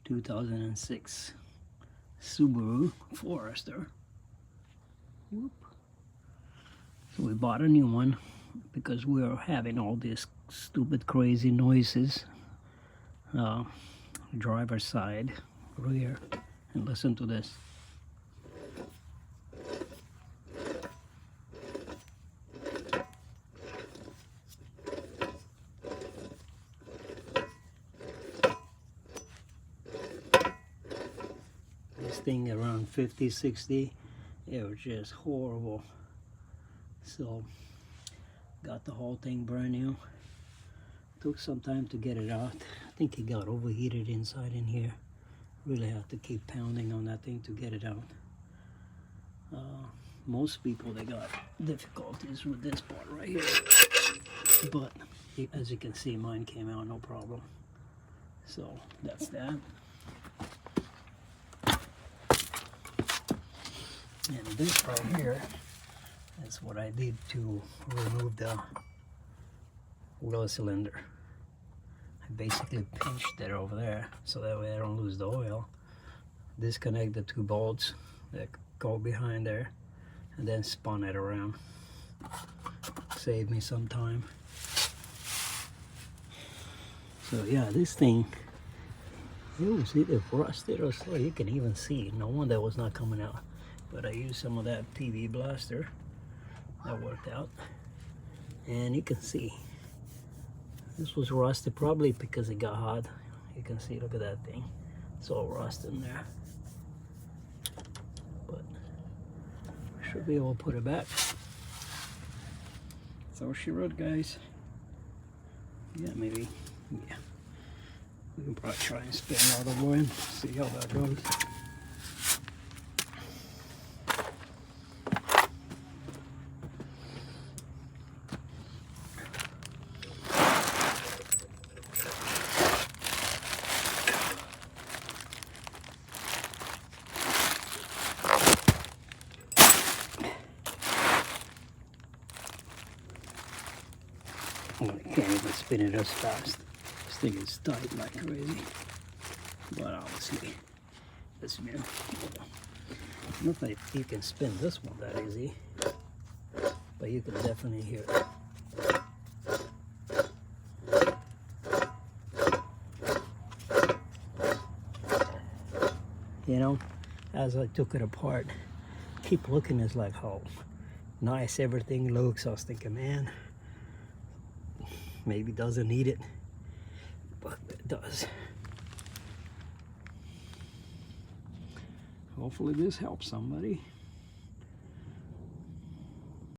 2006 Subaru Forester. Whoop. So we bought a new one because we were having all these stupid crazy noises, driver's side, rear, and listen to this. This thing around 50, 60, it was just horrible. So got the whole thing brand new. Took some time to get it out. I think it got overheated inside in here. Really have to keep pounding on that thing to get it out. Most people, they got difficulties with this part right here, but as you can see, mine came out no problem. So that's that. And this right here is what I did to remove the oil cylinder. I basically pinched it over there so that way I don't lose the oil. Disconnect the two bolts that go behind there and then spun it around. Saved me some time. So yeah, this thing, it was either rusted or so. You can even see, no wonder it was not coming out. But I used some of that PV blaster. That worked out. And you can see, this was rusted probably because it got hot. You can see, look at that thing. It's all rust in there. But I should be able to put it back. So she wrote, guys. Yeah, maybe. Yeah. We can probably try and spin another one. See how that goes. I can't even spin it as fast. This thing is tight like crazy. But obviously, this man, not that you can spin this one that easy, but you can definitely hear it. You know, as I took it apart, keep looking at like how nice everything looks. I was thinking, man, maybe doesn't need it, but it does. Hopefully this helps somebody.